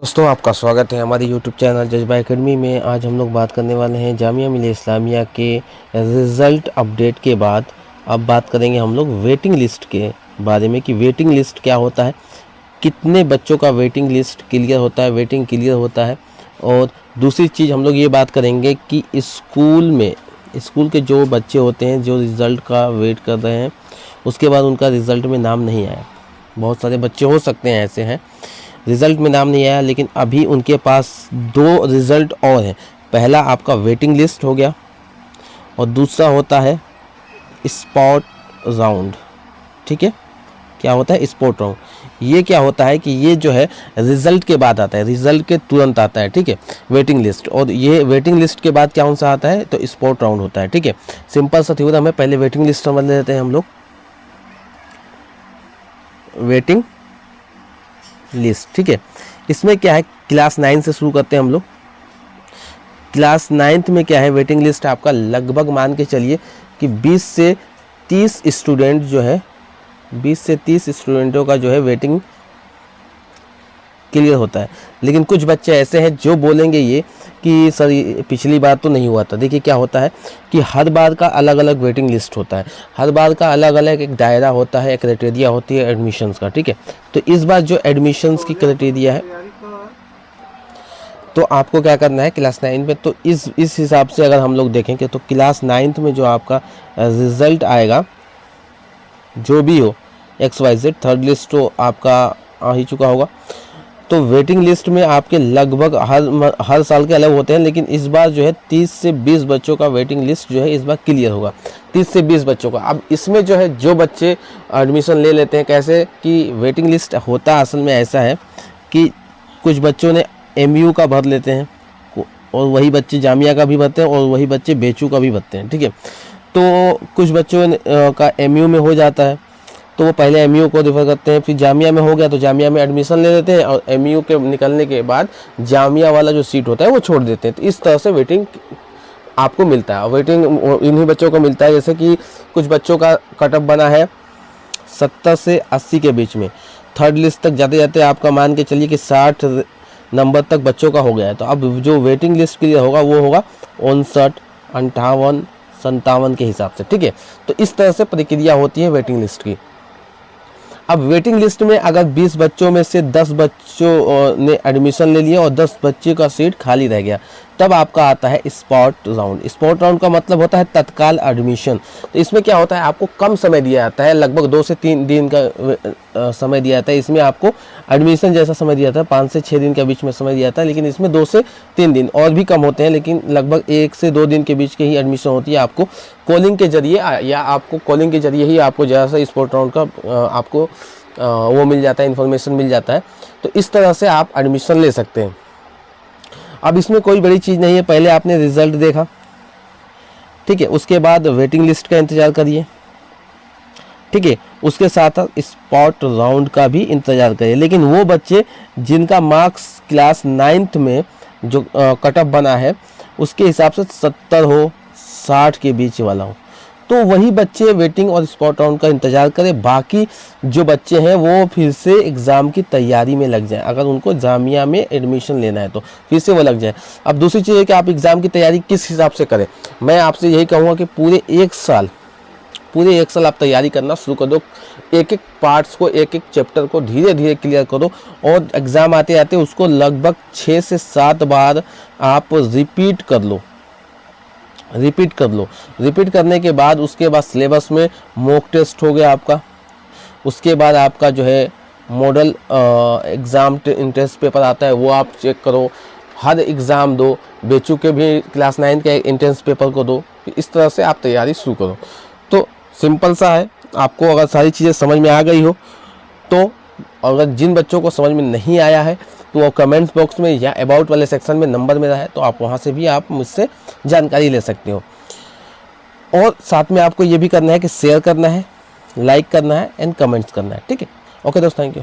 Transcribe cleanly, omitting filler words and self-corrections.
दोस्तों, आपका स्वागत है हमारे YouTube चैनल जज्बा एकेडमी में। आज हम लोग बात करने वाले हैं जामिया मिलिया इस्लामिया के रिज़ल्ट अपडेट के बाद। अब बात करेंगे हम लोग वेटिंग लिस्ट के बारे में कि वेटिंग लिस्ट क्या होता है, कितने बच्चों का वेटिंग लिस्ट क्लियर होता है, वेटिंग क्लियर होता है। और दूसरी चीज़ हम लोग ये बात करेंगे कि स्कूल के जो बच्चे होते हैं जो रिज़ल्ट का वेट कर रहे हैं, उसके बाद उनका रिज़ल्ट में नाम नहीं आया। बहुत सारे बच्चे हो सकते हैं ऐसे हैं, रिज़ल्ट में नाम नहीं आया, लेकिन अभी उनके पास दो रिज़ल्ट और हैं। पहला आपका वेटिंग लिस्ट हो गया और दूसरा होता है स्पॉट राउंड। ठीक है, क्या होता है स्पॉट राउंड? ये क्या होता है कि ये जो है रिज़ल्ट के बाद आता है, रिज़ल्ट के तुरंत आता है। ठीक है, वेटिंग लिस्ट। और ये वेटिंग लिस्ट के बाद क्या कौन सा आता है? तो स्पॉट राउंड होता है। ठीक है, सिंपल सा थ्योरम है। पहले वेटिंग लिस्ट समझ लेते हैं हम लोग। वेटिंग लिस्ट, ठीक है, इसमें क्या है, क्लास 9 से शुरू करते हैं हम लोग। क्लास 9th में क्या है, वेटिंग लिस्ट आपका लगभग मान के चलिए कि 20 से 30 स्टूडेंट जो है, 20 से 30 स्टूडेंटों का जो है वेटिंग क्लियर होता है। लेकिन कुछ बच्चे ऐसे हैं जो बोलेंगे ये कि सर पिछली बार तो नहीं हुआ था। देखिए क्या होता है कि हर बार का अलग अलग वेटिंग लिस्ट होता है, हर बार का अलग अलग एक दायरा होता है, एक क्राइटेरिया होती है एडमिशन्स का। ठीक है, तो इस बार जो एडमिशन्स की क्राइटेरिया है, तो आपको क्या करना है क्लास 9 में, तो इस हिसाब से अगर हम लोग देखेंगे तो क्लास 9th में जो आपका रिज़ल्ट आएगा, जो भी हो XYZ, थर्ड लिस्ट तो आपका आ ही चुका होगा। तो वेटिंग लिस्ट में आपके लगभग हर साल के अलग होते हैं, लेकिन इस बार जो है 30 से 20 बच्चों का वेटिंग लिस्ट जो है इस बार क्लियर होगा, 30 से 20 बच्चों का। अब इसमें जो है जो बच्चे एडमिशन ले लेते हैं, कैसे कि वेटिंग लिस्ट होता असल में ऐसा है कि कुछ बच्चों ने MU का भर लेते हैं, और वही बच्चे जामिया का भी भरते हैं, और वही बच्चे बेचू का भी भरते हैं। ठीक है, तो कुछ बच्चों का MU में हो जाता है तो वो पहले MU को रेफर करते हैं, फिर जामिया में हो गया तो जामिया में एडमिशन ले लेते हैं, और MU के निकलने के बाद जामिया वाला जो सीट होता है वो छोड़ देते हैं। तो इस तरह से वेटिंग आपको मिलता है। वेटिंग इन्हीं बच्चों को मिलता है, जैसे कि कुछ बच्चों का कट ऑफ बना है 70 से 80 के बीच में, थर्ड लिस्ट तक जाते जाते आपका मान के चलिए कि 60 नंबर तक बच्चों का हो गया है। तो अब जो वेटिंग लिस्ट क्लियर होगा वो होगा 59, 58, 57 के हिसाब से। ठीक है, तो इस तरह से प्रक्रिया होती है वेटिंग लिस्ट की। अब वेटिंग लिस्ट में अगर 20 बच्चों में से 10 बच्चों ने एडमिशन ले लिया और 10 बच्चे का सीट खाली रह गया, तब आपका आता है स्पॉट राउंड। स्पॉट राउंड का मतलब होता है तत्काल एडमिशन। तो इसमें क्या होता है, आपको कम समय दिया जाता है, लगभग 2 से 3 दिन का समय दिया जाता है। इसमें आपको एडमिशन जैसा समय दिया जाता है, 5 से 6 दिन के बीच में समय दिया जाता है, लेकिन इसमें 2 से 3 दिन और भी कम होते हैं, लेकिन लगभग 1 से 2 दिन के बीच की ही एडमिशन होती है। आपको कॉलिंग के जरिए ही आपको जरा सा स्पॉट राउंड का आपको वो मिल जाता है, इन्फॉर्मेशन मिल जाता है। तो इस तरह से आप एडमिशन ले सकते हैं। अब इसमें कोई बड़ी चीज़ नहीं है, पहले आपने रिज़ल्ट देखा, ठीक है, उसके बाद वेटिंग लिस्ट का इंतज़ार करिए, ठीक है, उसके साथ स्पॉट राउंड का भी इंतज़ार करिए। लेकिन वो बच्चे जिनका मार्क्स क्लास 9th में जो कट ऑफ बना है उसके हिसाब से 70 हो, 60 के बीच वाला हो, तो वही बच्चे वेटिंग और स्पॉट राउंड का इंतज़ार करें। बाकी जो बच्चे हैं वो फिर से एग्ज़ाम की तैयारी में लग जाएं। अगर उनको जामिया में एडमिशन लेना है तो फिर से वो लग जाए। अब दूसरी चीज़ है कि आप एग्ज़ाम की तैयारी किस हिसाब से करें। मैं आपसे यही कहूँगा कि पूरे एक साल आप तैयारी करना शुरू कर दो। एक एक पार्ट्स को, एक एक चैप्टर को धीरे धीरे क्लियर करो, और एग्ज़ाम आते आते उसको लगभग 6 से 7 बार आप रिपीट कर लो। रिपीट करने के बाद उसके बाद सिलेबस में मॉक टेस्ट हो गया आपका, उसके बाद आपका जो है मॉडल एग्ज़ाम इंट्रेंस पेपर आता है वो आप चेक करो, हर एग्ज़ाम दो, बेचू के भी क्लास 9 के इंट्रेंस पेपर को दो। इस तरह से आप तैयारी शुरू करो। तो सिंपल सा है। आपको अगर सारी चीज़ें समझ में आ गई हो तो, अगर जिन बच्चों को समझ में नहीं आया है तो वो कमेंट्स बॉक्स में या अबाउट वाले सेक्शन में नंबर मेरा है, तो आप वहाँ से भी आप मुझसे जानकारी ले सकते हो। और साथ में आपको ये भी करना है कि शेयर करना है, लाइक करना है एंड कमेंट्स करना है। ठीक है, ओके दोस्त, थैंक यू।